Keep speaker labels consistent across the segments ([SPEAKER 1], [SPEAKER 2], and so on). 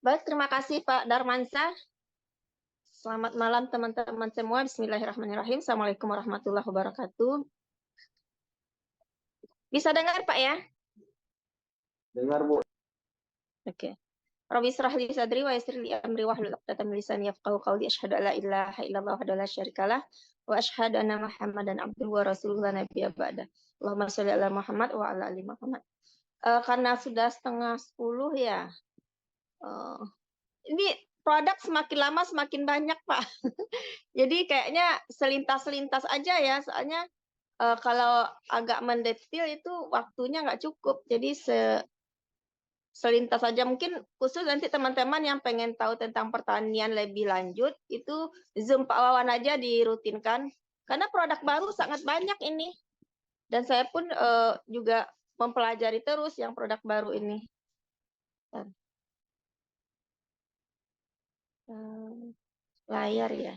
[SPEAKER 1] Baik, terima kasih Pak Darmansyah. Selamat malam teman-teman semua. Bismillahirrahmanirrahim. Assalamualaikum warahmatullahi wabarakatuh. Bisa dengar Pak ya?
[SPEAKER 2] Dengar, Bu.
[SPEAKER 1] Oke. Rabbi israh li sadri wa yassir li amri wahlul 'uqdatam min lisani yafqahu qawli. Asyhadu an la ilaha illallah wahdahu la syarikalah wa asyhadu anna Muhammadan abduhu wa rasuluhu la nabiyya ba'da. Allahumma shalli ala Muhammad wa ala ali Muhammad. Karena sudah setengah 10 ya. Ini produk semakin lama semakin banyak Pak. Jadi kayaknya selintas-selintas aja ya, soalnya kalau agak mendetail itu waktunya nggak cukup. Jadi selintas saja. Mungkin khusus nanti teman-teman yang pengen tahu tentang pertanian lebih lanjut, itu Zoom Pak Wawan aja dirutinkan. Karena produk baru sangat banyak ini. Dan saya pun juga mempelajari terus yang produk baru ini. Layar ya.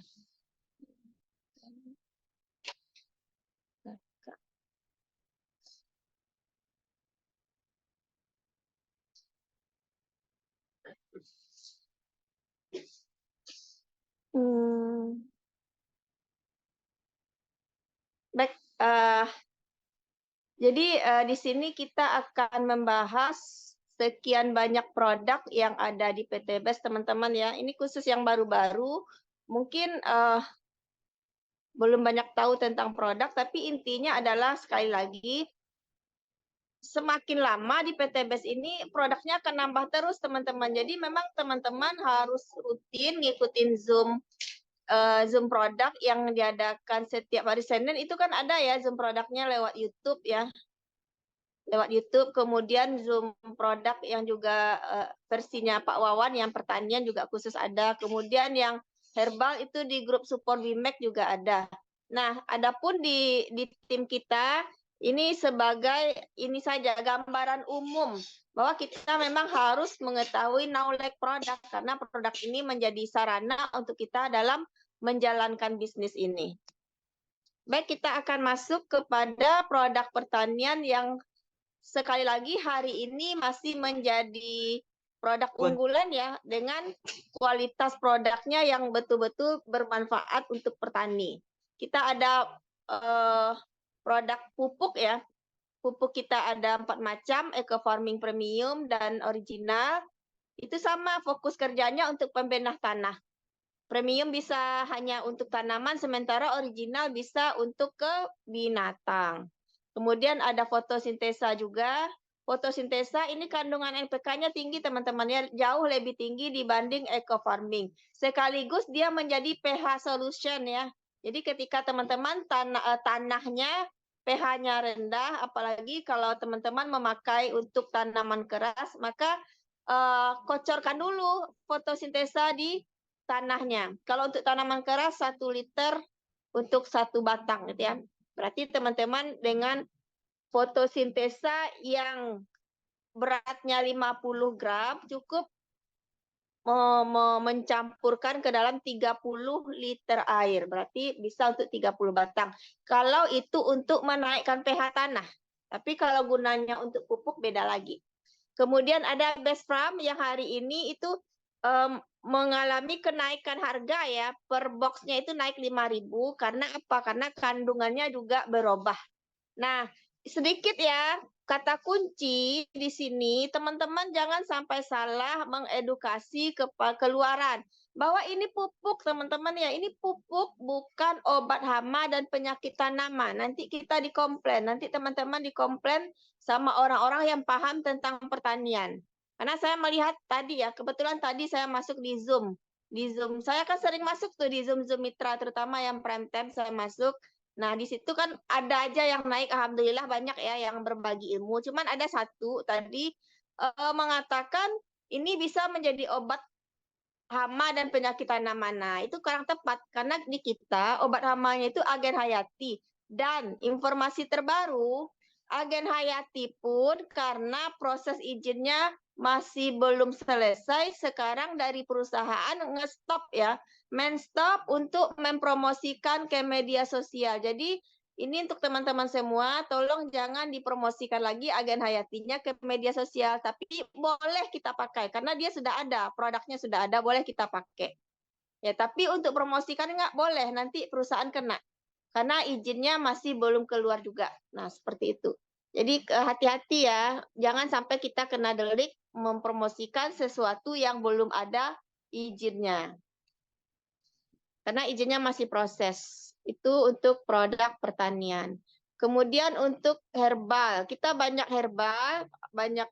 [SPEAKER 1] Baik, jadi di sini kita akan membahas sekian banyak produk yang ada di PT BES, teman-teman ya. Ini khusus yang baru-baru, mungkin belum banyak tahu tentang produk, tapi intinya adalah sekali lagi, semakin lama di PT BES ini produknya akan nambah terus, teman-teman. Jadi memang teman-teman harus rutin ngikutin Zoom produk yang diadakan setiap hari Senin. Itu kan ada ya Zoom produknya lewat YouTube ya. Lewat YouTube, kemudian Zoom produk yang juga versinya Pak Wawan, yang pertanian juga khusus ada. Kemudian yang herbal itu di grup support BIMEK juga ada. Nah, adapun di tim kita, ini sebagai ini saja gambaran umum bahwa kita memang harus mengetahui knowledge produk, karena produk ini menjadi sarana untuk kita dalam menjalankan bisnis ini. Baik, kita akan masuk kepada produk pertanian yang sekali lagi hari ini masih menjadi produk unggulan ya, dengan kualitas produknya yang betul-betul bermanfaat untuk petani. Kita ada produk pupuk ya. Pupuk kita ada 4 macam, Eco Farming Premium dan original. Itu sama, fokus kerjanya untuk pembenah tanah. Premium bisa hanya untuk tanaman, sementara original bisa untuk ke binatang. Kemudian ada fotosintesa juga. Fotosintesa ini kandungan NPK-nya tinggi, teman-teman ya, jauh lebih tinggi dibanding eco farming. Sekaligus dia menjadi pH solution ya. Jadi ketika teman-teman tanahnya pH-nya rendah, apalagi kalau teman-teman memakai untuk tanaman keras, maka kocorkan dulu fotosintesa di tanahnya. Kalau untuk tanaman keras 1 liter untuk 1 batang gitu ya. Berarti teman-teman dengan fotosintesa yang beratnya 50 gram cukup mencampurkan ke dalam 30 liter air. Berarti bisa untuk 30 batang. Kalau itu untuk menaikkan pH tanah. Tapi kalau gunanya untuk pupuk beda lagi. Kemudian ada Best Farm yang hari ini itu mengalami kenaikan harga ya, per boxnya itu naik 5.000 karena apa? Karena kandungannya juga berubah. Nah, sedikit ya, kata kunci di sini, teman-teman jangan sampai salah mengedukasi keluaran bahwa ini pupuk, teman-teman ya, ini pupuk bukan obat hama dan penyakit tanaman. Nanti kita dikomplain, nanti teman-teman dikomplain sama orang-orang yang paham tentang pertanian. Karena saya melihat tadi ya, kebetulan tadi saya masuk di Zoom. Di Zoom, saya kan sering masuk tuh di Zoom Mitra, terutama yang prime time saya masuk. Nah, di situ kan ada aja yang naik, alhamdulillah banyak ya yang berbagi ilmu. Cuman ada satu tadi mengatakan ini bisa menjadi obat hama dan penyakit tanaman. Nah, itu kurang tepat karena di kita obat hamanya itu agen hayati. Dan informasi terbaru, agen hayati pun karena proses izinnya masih belum selesai, sekarang dari perusahaan nge-stop ya, men-stop untuk mempromosikan ke media sosial. Jadi Ini untuk teman-teman semua, tolong jangan dipromosikan lagi Agen Hayatinya ke media sosial, tapi boleh kita pakai karena dia sudah ada, produknya sudah ada, boleh kita pakai. Ya, tapi untuk promosikan nggak boleh, nanti perusahaan kena. Karena izinnya masih belum keluar juga. Nah, seperti itu. Jadi hati-hati ya, jangan sampai kita kena delik mempromosikan sesuatu yang belum ada izinnya. Karena izinnya masih proses. Itu untuk produk pertanian. Kemudian untuk herbal, kita banyak herbal, banyak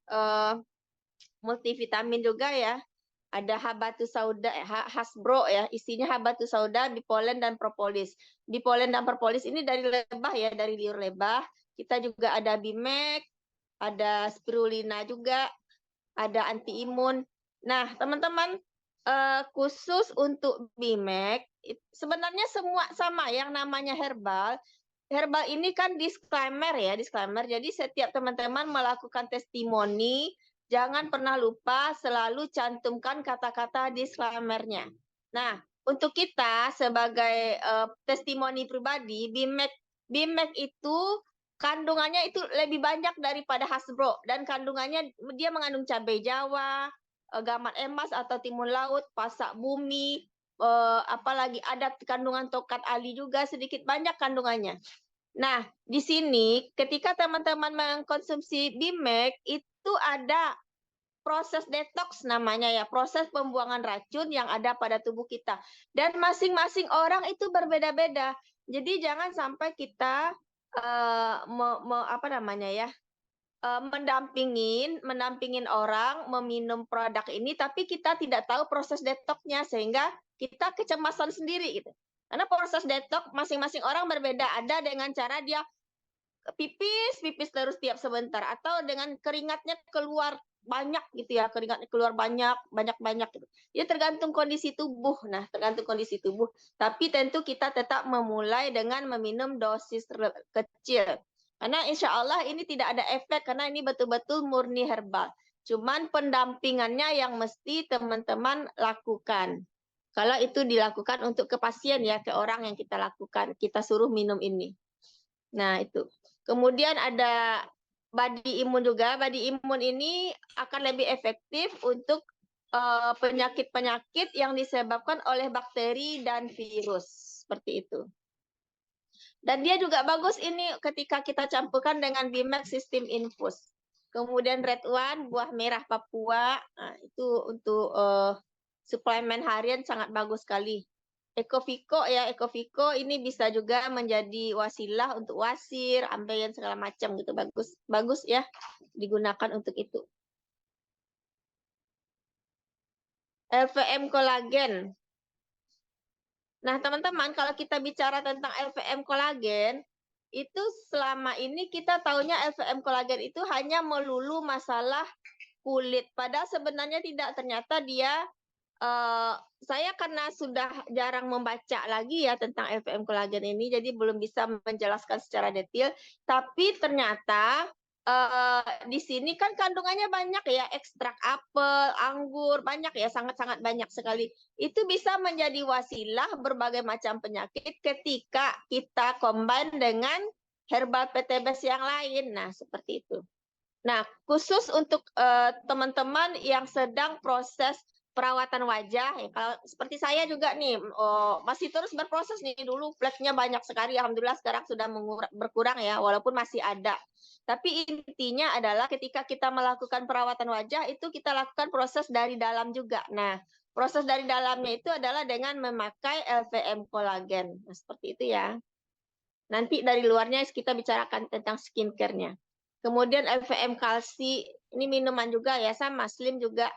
[SPEAKER 1] multivitamin juga ya. Ada habatus sauda, hasbro ya, isinya habatus sauda, bipolen dan propolis. Bipolen dan propolis ini dari lebah ya, dari liur lebah. Kita juga ada bimek, ada spirulina juga, ada anti imun. Nah, teman-teman, khusus untuk bimek, sebenarnya semua sama yang namanya herbal. Herbal ini kan disclaimer ya, disclaimer. Jadi setiap teman-teman melakukan testimoni, jangan pernah lupa selalu cantumkan kata-kata disclaimer-nya. Nah, untuk kita sebagai testimoni pribadi, Bimek itu kandungannya itu lebih banyak daripada hasbro, dan kandungannya dia mengandung cabai Jawa, gamat emas atau timun laut, pasak bumi, apalagi ada kandungan tokat ali juga, sedikit banyak kandungannya. Nah, di sini ketika teman-teman mengkonsumsi Bimek itu ada proses detox namanya ya, proses pembuangan racun yang ada pada tubuh kita. Dan masing-masing orang itu berbeda-beda. Jadi jangan sampai kita apa namanya ya, mendampingin orang meminum produk ini, tapi kita tidak tahu proses detoxnya sehingga kita kecemasan sendiri gitu. Karena proses detox masing-masing orang berbeda. Ada dengan cara dia pipis terus tiap sebentar, atau dengan keringatnya keluar banyak gitu ya, keringatnya keluar banyak gitu. Ya tergantung kondisi tubuh. Nah, tergantung kondisi tubuh. Tapi tentu kita tetap memulai dengan meminum dosis kecil. Karena insya Allah ini tidak ada efek karena ini betul-betul murni herbal. Cuman pendampingannya yang mesti teman-teman lakukan. Kalau itu dilakukan untuk ke pasien ya, ke orang yang kita lakukan, kita suruh minum ini. Nah, itu. Kemudian ada body imun juga. Body imun ini akan lebih efektif untuk penyakit-penyakit yang disebabkan oleh bakteri dan virus. Seperti itu. Dan dia juga bagus ini ketika kita campurkan dengan Bimax System Infus. Kemudian Red One, buah merah Papua. Nah, itu untuk suplemen harian sangat bagus sekali. Ekovico ya, Ekovico ini bisa juga menjadi wasilah untuk wasir, ambeien segala macam gitu, bagus ya digunakan untuk itu. LVM kolagen. Nah, teman-teman, kalau kita bicara tentang LVM kolagen, itu selama ini kita taunya LVM kolagen itu hanya melulu masalah kulit. Padahal sebenarnya tidak, ternyata dia saya karena sudah jarang membaca lagi ya tentang LVM kolagen ini, jadi belum bisa menjelaskan secara detail. Tapi ternyata di sini kan kandungannya banyak ya, ekstrak apel, anggur, banyak ya, sangat-sangat banyak sekali. Itu bisa menjadi wasilah berbagai macam penyakit ketika kita combine dengan herbal PTBS yang lain. Nah, seperti itu. Nah, khusus untuk teman-teman yang sedang proses perawatan wajah, ya, kalau seperti saya juga nih, masih terus berproses nih, dulu fleknya banyak sekali, alhamdulillah sekarang sudah berkurang ya, walaupun masih ada. Tapi intinya adalah ketika kita melakukan perawatan wajah, itu kita lakukan proses dari dalam juga. Nah, proses dari dalamnya itu adalah dengan memakai LVM kolagen. Nah, seperti itu ya. Nanti dari luarnya kita bicarakan tentang skincare-nya. Kemudian LVM kalsi, ini minuman juga ya, sama, slim juga.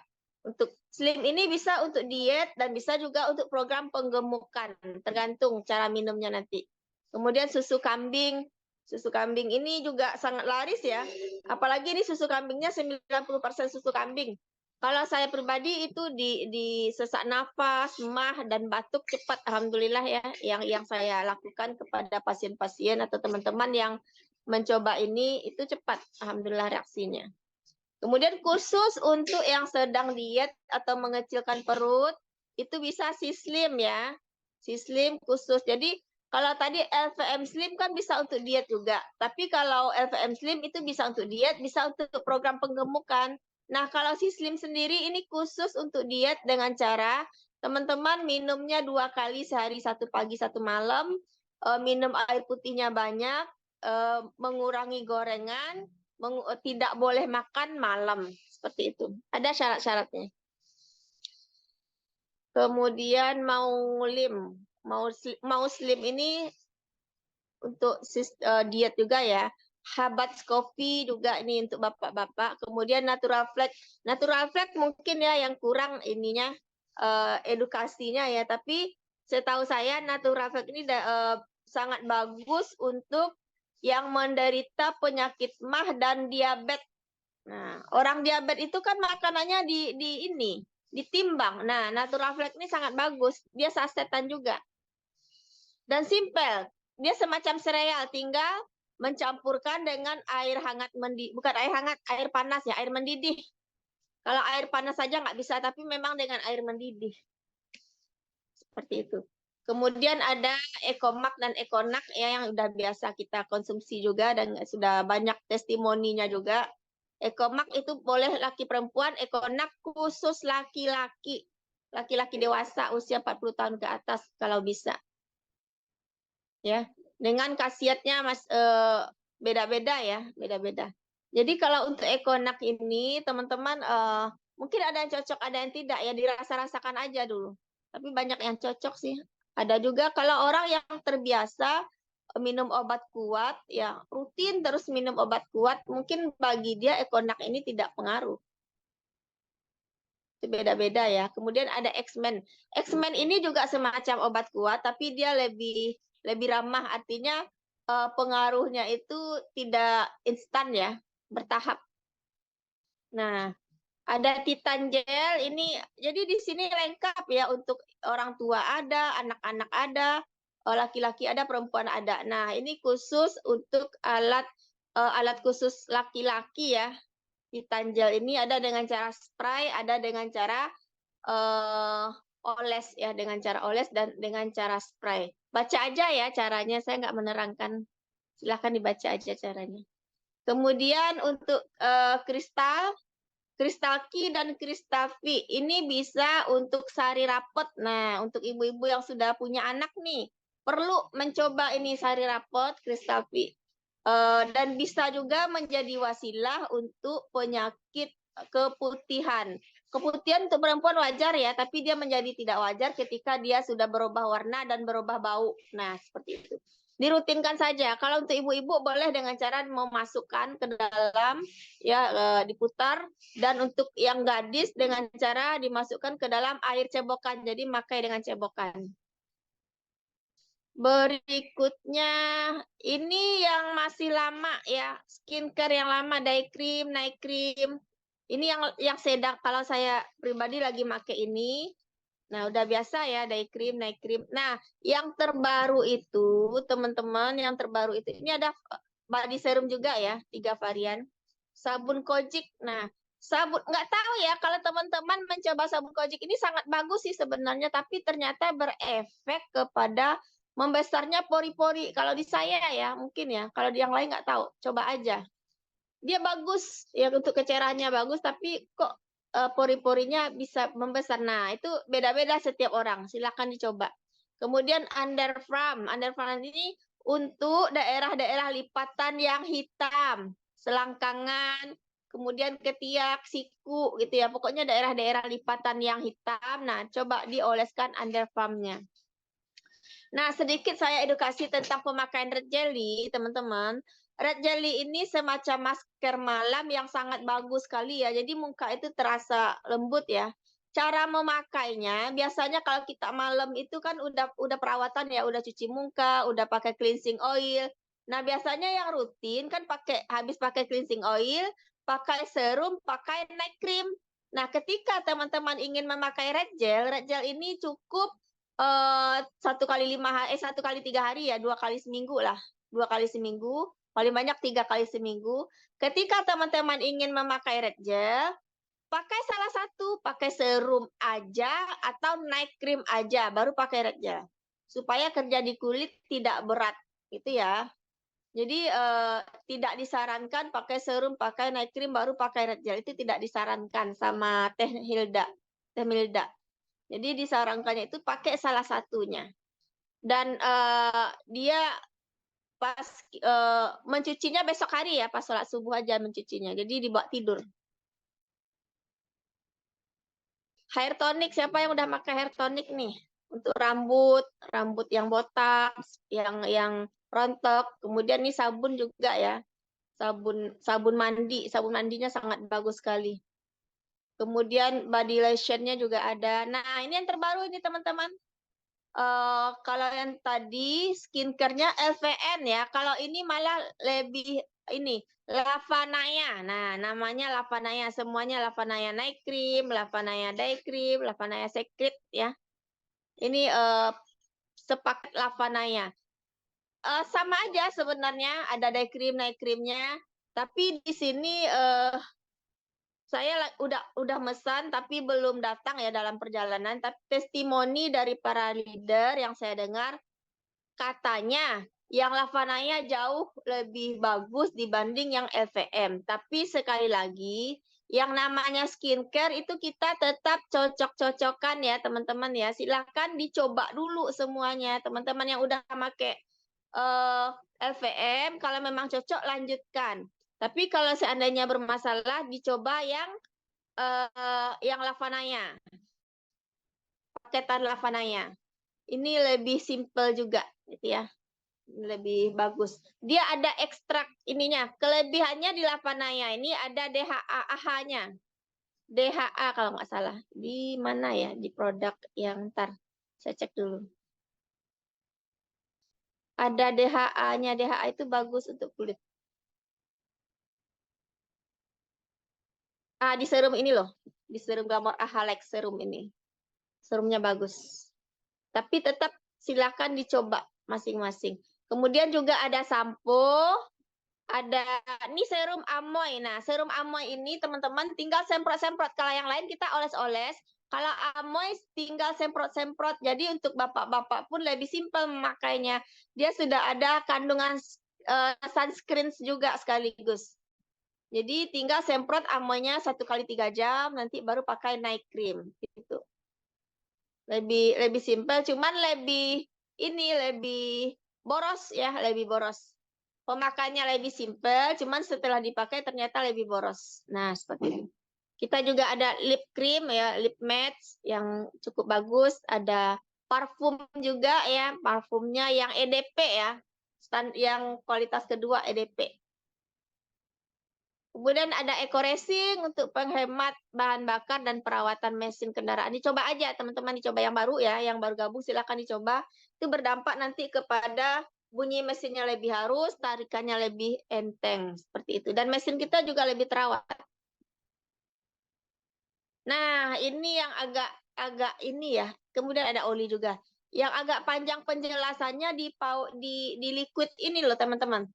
[SPEAKER 1] Untuk slim ini bisa untuk diet dan bisa juga untuk program penggemukan, tergantung cara minumnya nanti. Kemudian susu kambing ini juga sangat laris ya. Apalagi ini susu kambingnya 90% susu kambing. Kalau saya pribadi itu di sesak nafas, mah dan batuk cepat, alhamdulillah ya, yang saya lakukan kepada pasien-pasien atau teman-teman yang mencoba ini itu cepat, alhamdulillah reaksinya. Kemudian khusus untuk yang sedang diet atau mengecilkan perut, itu bisa sislim ya. Sislim khusus. Jadi Kalau tadi LVM Slim kan bisa untuk diet juga. Tapi kalau LVM Slim itu bisa untuk diet, bisa untuk program penggemukan. Nah, kalau si Slim sendiri ini khusus untuk diet dengan cara teman-teman minumnya 2 kali sehari, 1 pagi, 1 malam, minum air putihnya banyak, mengurangi gorengan, tidak boleh makan malam, seperti itu. Ada syarat-syaratnya. Kemudian mau slim ini untuk diet juga ya. Habats Coffee juga ini untuk bapak-bapak. Kemudian Natural Flag. Natural Flag mungkin ya yang kurang ininya edukasinya ya. Tapi setahu saya Natural Flag ini sangat bagus untuk yang menderita penyakit MAH dan diabetes. Nah, orang diabetes itu kan makanannya ditimbang. Nah, Natural Flag ini sangat bagus. Dia sasetan juga. Dan simple. Dia semacam sereal, tinggal mencampurkan dengan air hangat bukan air hangat, air panas ya, air mendidih. Kalau air panas saja nggak bisa, tapi memang dengan air mendidih. Seperti itu. Kemudian ada Ecomac dan Econac ya yang udah biasa kita konsumsi juga dan sudah banyak testimoninya juga. Ecomac itu boleh laki perempuan, Econac khusus laki-laki. Laki-laki dewasa usia 40 tahun ke atas kalau bisa. Ya, dengan khasiatnya beda-beda ya, beda-beda. Jadi kalau untuk Econac ini teman-teman mungkin ada yang cocok, ada yang tidak ya, dirasa-rasakan aja dulu. Tapi banyak yang cocok sih. Ada juga kalau orang yang terbiasa minum obat kuat ya, rutin terus minum obat kuat, mungkin bagi dia Econac ini tidak pengaruh. Itu beda-beda ya. Kemudian ada X-Men. X-Men ini juga semacam obat kuat tapi dia lebih ramah, artinya pengaruhnya itu tidak instan ya, bertahap. Nah, ada Titan Gel ini, jadi di sini lengkap ya, untuk orang tua ada, anak-anak ada, laki-laki ada, perempuan ada. Nah, ini khusus untuk alat khusus laki-laki ya. Titan Gel ini ada dengan cara spray, ada dengan cara oles ya, dengan cara oles dan dengan cara spray. Baca aja ya caranya, saya nggak menerangkan. Silahkan dibaca aja caranya. Kemudian untuk kristal Ki dan Kristal V ini bisa untuk sari rapot. Nah, untuk ibu-ibu yang sudah punya anak nih, perlu mencoba ini sari rapot Kristal V. Dan bisa juga menjadi wasilah untuk penyakit keputihan. Keputihan untuk perempuan wajar ya, tapi dia menjadi tidak wajar ketika dia sudah berubah warna dan berubah bau. Nah, seperti itu. Dirutinkan saja. Kalau untuk ibu-ibu boleh dengan cara memasukkan ke dalam ya, diputar, dan untuk yang gadis dengan cara dimasukkan ke dalam air cebokan. Jadi makai dengan cebokan. Berikutnya ini yang masih lama ya, skincare yang lama, day cream, night cream. Ini yang sedang, kalau saya pribadi lagi pakai ini. Nah, udah biasa ya, day cream, night cream. Nah, yang terbaru itu, teman-teman, yang terbaru itu, ini ada body serum juga ya, 3 varian. Sabun Kojic. Nah, sabun, nggak tahu ya, kalau teman-teman mencoba sabun Kojic ini sangat bagus sih sebenarnya, tapi ternyata berefek kepada membesarnya pori-pori. Kalau di saya ya, mungkin ya, kalau di yang lain nggak tahu, coba aja. Dia bagus, ya untuk kecerahannya bagus, tapi kok pori-porinya bisa membesar. Nah, itu beda-beda setiap orang. Silakan dicoba. Kemudian Underfarm. Underfarm ini untuk daerah-daerah lipatan yang hitam, selangkangan, kemudian ketiak, siku gitu ya. Pokoknya daerah-daerah lipatan yang hitam. Nah, coba dioleskan Underfarm-nya. Nah, sedikit saya edukasi tentang pemakaian red jelly, teman-teman. Red jelly ini semacam masker malam yang sangat bagus sekali ya. Jadi muka itu terasa lembut ya. Cara memakainya, biasanya kalau kita malam itu kan udah perawatan ya, udah cuci muka, udah pakai cleansing oil. Nah, biasanya yang rutin kan habis pakai cleansing oil, pakai serum, pakai night cream. Nah, ketika teman-teman ingin memakai red gel ini cukup 1 kali 3 hari ya, 2 kali seminggu lah, 2 kali seminggu, paling banyak 3 kali seminggu. Ketika teman-teman ingin memakai red gel, pakai salah satu, pakai serum aja atau night cream aja, baru pakai red gel. supaya kerja di kulit tidak berat, gitu ya. Jadi tidak disarankan pakai serum, pakai night cream, baru pakai red gel, itu tidak disarankan sama Teh Milda. Jadi disarankannya itu pakai salah satunya. Dan dia pas mencucinya besok hari ya, pas sholat subuh aja mencucinya. Jadi dibawa tidur. Hair tonic, siapa yang udah pakai hair tonic nih? Untuk rambut yang botak, yang rontok. Kemudian nih sabun juga ya. Sabun mandinya sangat bagus sekali. Kemudian body lotion-nya juga ada. Nah, ini yang terbaru ini teman-teman. Kalau yang tadi skincare-nya LVN ya. Kalau ini malah lebih ini Lavanaya. Nah, namanya Lavanaya, semuanya Lavanaya night cream, Lavanaya day cream, Lavanaya secret ya. Ini sepaket Lavanaya. Sama aja sebenarnya, ada day cream, night creamnya. Tapi di sini saya udah mesan tapi belum datang ya dalam perjalanan. Tapi testimoni dari para leader yang saya dengar, katanya yang Lavanaya jauh lebih bagus dibanding yang LVM. Tapi sekali lagi, yang namanya skincare itu kita tetap cocok-cocokan ya teman-teman ya. Silahkan dicoba dulu semuanya. Teman-teman yang udah pakai LVM, kalau memang cocok lanjutkan. Tapi kalau seandainya bermasalah, dicoba yang Lavanaya. Paketan Lavanaya. Ini lebih simple juga gitu ya. Lebih bagus. Dia ada ekstrak ininya. Kelebihannya di Lavanaya ini ada DHA AHA-nya. DHA kalau nggak salah. Di mana ya? Di produk yang ntar. Saya cek dulu. Ada DHA-nya. DHA itu bagus untuk kulit. Di serum ini loh. Di serum Glamor AHA Lex serum ini. Serumnya bagus. Tapi tetap silakan dicoba masing-masing. Kemudian juga ada sampo, ada ini serum Amoy. Nah, serum Amoy ini teman-teman tinggal semprot-semprot. Kalau yang lain kita oles-oles. Kalau Amoy tinggal semprot-semprot. Jadi untuk bapak-bapak pun lebih simpel memakainya. Dia sudah ada kandungan sunscreen juga sekaligus. Jadi tinggal semprot Amoynya 1 kali 3 jam, nanti baru pakai night cream gitu. Lebih simpel, cuman lebih boros ya, lebih boros. Pemakaiannya lebih simpel, cuman setelah dipakai ternyata lebih boros. Nah, seperti itu. Kita juga ada lip cream ya, lip matte yang cukup bagus, ada parfum juga ya, parfumnya yang EDP ya. Yang kualitas kedua EDP. Kemudian ada eco racing untuk penghemat bahan bakar dan perawatan mesin kendaraan. Dicoba aja teman-teman, dicoba yang baru ya, yang baru gabung silakan dicoba. Itu berdampak nanti kepada bunyi mesinnya lebih halus, tarikannya lebih enteng seperti itu. Dan mesin kita juga lebih terawat. Nah, ini yang agak ini ya. Kemudian ada oli juga. Yang agak panjang penjelasannya di liquid ini loh teman-teman.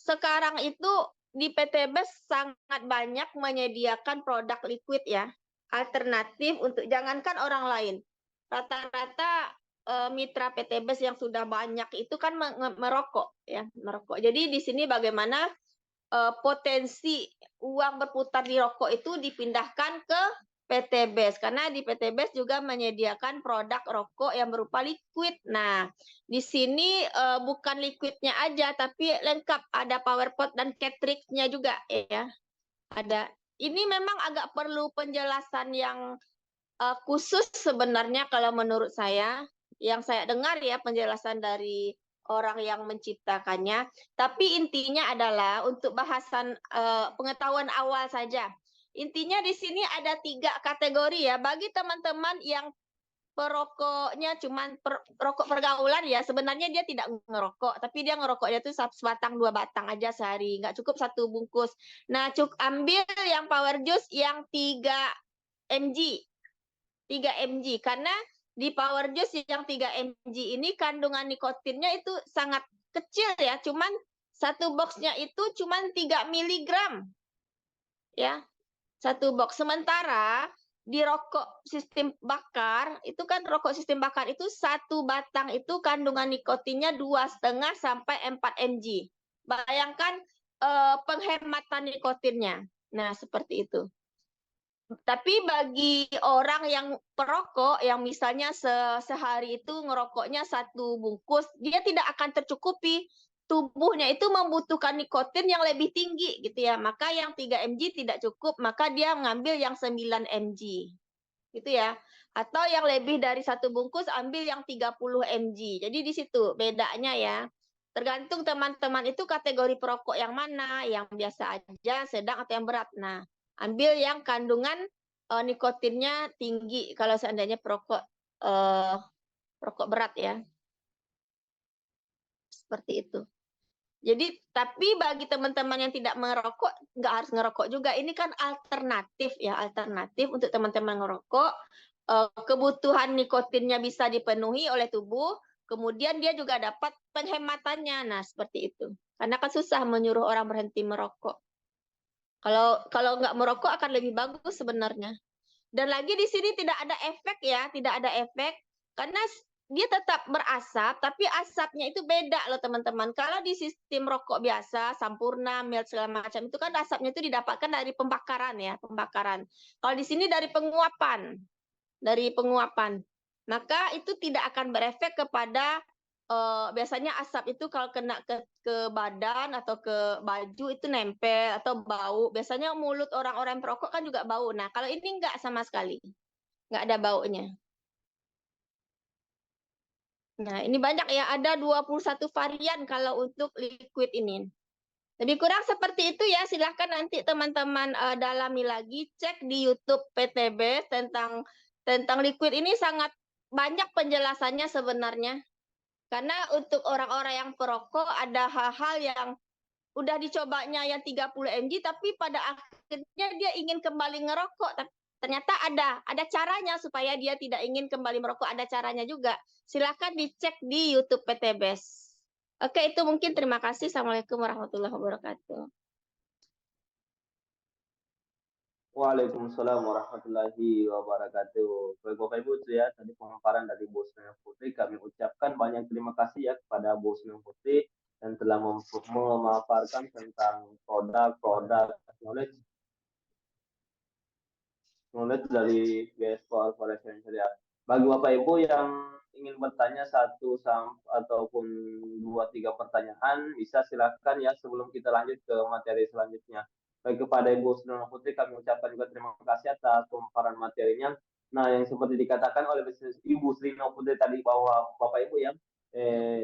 [SPEAKER 1] Sekarang itu di PTBes sangat banyak menyediakan produk liquid ya, alternatif untuk jangankan orang lain. Rata-rata mitra PTBes yang sudah banyak itu kan merokok ya, merokok. Jadi di sini bagaimana potensi uang berputar di rokok itu dipindahkan ke PTBes, karena di PTBes juga menyediakan produk rokok yang berupa liquid. Nah, di sini bukan liquidnya aja, tapi lengkap ada power pot dan cartridge-nya juga ya. Ada. Ini memang agak perlu penjelasan yang khusus sebenarnya kalau menurut saya. Yang saya dengar ya penjelasan dari orang yang menciptakannya. Tapi intinya adalah untuk bahasan pengetahuan awal saja. Intinya di sini ada 3 kategori ya. Bagi teman-teman yang perokoknya cuman rokok pergaulan ya, sebenarnya dia tidak ngerokok, tapi dia ngerokoknya tuh sebatang 2 batang aja sehari, nggak cukup 1 bungkus. Nah, ambil yang power juice yang 3 mg. 3 mg, karena di power juice yang 3 mg ini kandungan nikotinnya itu sangat kecil ya, cuman 1 boxnya itu cuman 3 mg. Ya. 1 box. Sementara di rokok sistem bakar itu kan rokok sistem bakar itu satu batang itu kandungan nikotinnya 2,5 sampai 4 mg. Bayangkan penghematan nikotinnya. Nah, seperti itu. Tapi bagi orang yang perokok yang misalnya sehari itu ngerokoknya 1 bungkus, dia tidak akan tercukupi. Tubuhnya itu membutuhkan nikotin yang lebih tinggi gitu ya. Maka yang 3 mg tidak cukup, maka dia mengambil yang 9 mg. Gitu ya. Atau yang lebih dari 1 bungkus ambil yang 30 mg. Jadi di situ bedanya ya. Tergantung teman-teman itu kategori perokok yang mana, yang biasa aja, sedang atau yang berat. Nah, ambil yang kandungan nikotinnya tinggi kalau seandainya perokok berat ya. Seperti itu. Jadi, tapi bagi teman-teman yang tidak merokok, nggak harus ngerokok juga. Ini kan alternatif ya, alternatif untuk teman-teman ngerokok. Kebutuhan nikotinnya bisa dipenuhi oleh tubuh, kemudian dia juga dapat penghematannya. Nah, seperti itu. Karena kan susah menyuruh orang berhenti merokok. Kalau nggak merokok akan lebih bagus sebenarnya. Dan lagi di sini tidak ada efek ya, tidak ada efek karena dia tetap berasap, tapi asapnya itu beda loh teman-teman. Kalau di sistem rokok biasa, Sampurna, Mild segala macam itu kan asapnya itu didapatkan dari pembakaran ya, pembakaran. Kalau di sini dari penguapan, dari penguapan. Maka itu tidak akan berefek kepada biasanya asap itu kalau kena ke badan atau ke baju itu nempel atau bau. Biasanya mulut orang-orang perokok kan juga bau. Nah, kalau ini enggak sama sekali. Enggak ada baunya. Nah, ini banyak ya, ada 21 varian kalau untuk liquid ini. Lebih kurang seperti itu ya, silahkan nanti teman-teman dalami lagi, cek di YouTube PTB tentang liquid ini sangat banyak penjelasannya sebenarnya. Karena untuk orang-orang yang perokok ada hal-hal yang udah dicobanya yang 30 mg tapi pada akhirnya dia ingin kembali ngerokok. Ternyata ada caranya supaya dia tidak ingin kembali merokok, ada caranya juga. Silahkan dicek di YouTube PTBes. Oke, itu mungkin terima kasih. Assalamualaikum warahmatullahi wabarakatuh.
[SPEAKER 2] Waalaikumsalam warahmatullahi wabarakatuh. Bapak Ibu itu ya, tadi pemaparan dari Bu Sri Putri, kami ucapkan banyak terima kasih ya kepada Bu Sri Putri yang telah memaparkan tentang produk-produk knowledge dari BS Corporation Syariah. Bagi Bapak Ibu yang ingin bertanya ataupun 2-3 pertanyaan, bisa silakan ya sebelum kita lanjut ke materi selanjutnya. Baik kepada Ibu Sri Putri, kami ucapkan juga terima kasih atas pemaparan materinya. Nah, yang seperti dikatakan oleh Ibu Sri Putri tadi bahwa Bapak Ibu ya,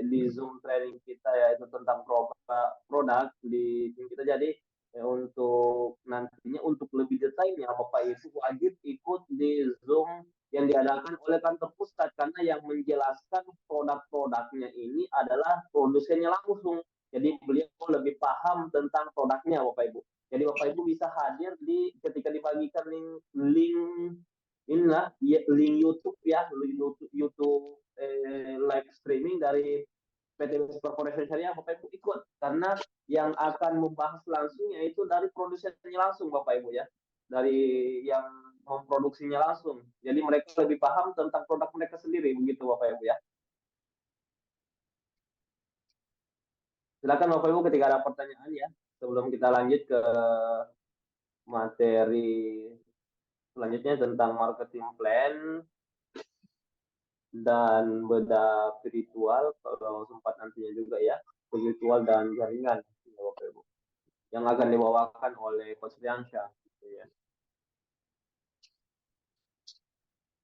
[SPEAKER 2] di Zoom training kita yaitu tentang produk di tim kita. Jadi untuk nantinya untuk lebih detailnya Bapak Ibu wajib ikut di Zoom yang diadakan oleh kantor pusat karena yang menjelaskan produk-produknya ini adalah produsennya langsung. Jadi beliau lebih paham tentang produknya Bapak Ibu. Jadi Bapak Ibu bisa hadir ketika dibagikan link inilah link YouTube ya, YouTube live streaming dari PT Corporation Syariah, Bapak Ibu ikut karena yang akan membahas langsung yaitu dari produsennya langsung Bapak Ibu ya, dari yang memproduksinya langsung. Jadi mereka lebih paham tentang produk mereka sendiri begitu Bapak Ibu ya. Silakan Bapak Ibu ketika ada pertanyaan ya, sebelum kita lanjut ke materi selanjutnya tentang marketing plan dan bedah virtual kalau sempat nantinya juga ya, virtual dan jaringan Bapak Ibu yang akan dibawakan oleh Coach Riansyah gitu ya.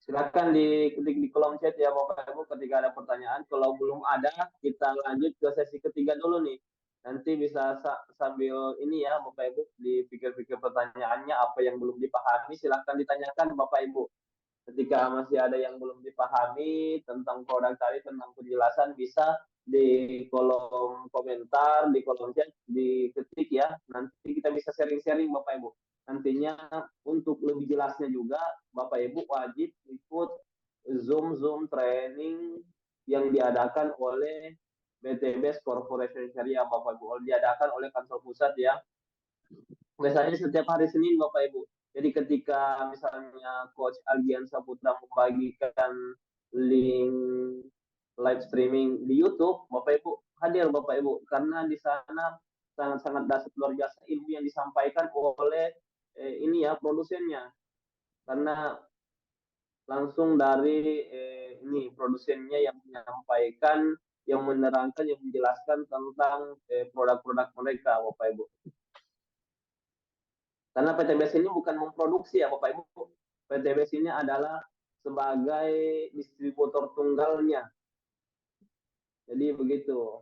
[SPEAKER 2] Silakan diketik di kolom chat ya Bapak Ibu ketika ada pertanyaan. Kalau belum ada, kita lanjut ke sesi ketiga dulu nih. Nanti bisa sambil ini ya Bapak Ibu dipikir-pikir pertanyaannya apa yang belum dipahami silahkan ditanyakan Bapak Ibu. Ketika masih ada yang belum dipahami tentang produk tadi, tentang penjelasan bisa di kolom komentar, di kolom chat, diketik ya. Nanti kita bisa sharing-sharing Bapak Ibu. Nantinya untuk lebih jelasnya juga Bapak Ibu wajib ikut Zoom training yang diadakan oleh BTBS Corporation Syariah Bapak Ibu. Diadakan oleh kantor pusat ya. Biasanya setiap hari Senin Bapak Ibu. Jadi ketika misalnya Coach Algian Saputra membagikan link live streaming di YouTube, Bapak Ibu hadir Bapak Ibu, karena di sana sangat-sangat dahsyat luar biasa ilmu yang disampaikan oleh ini ya produsennya, karena langsung dari ini produsennya yang menyampaikan, yang menerangkan, yang menjelaskan tentang produk-produk mereka, Bapak Ibu. Karena PTBS ini bukan memproduksi ya Bapak Ibu. PTBS ini adalah sebagai distributor tunggalnya. Jadi begitu.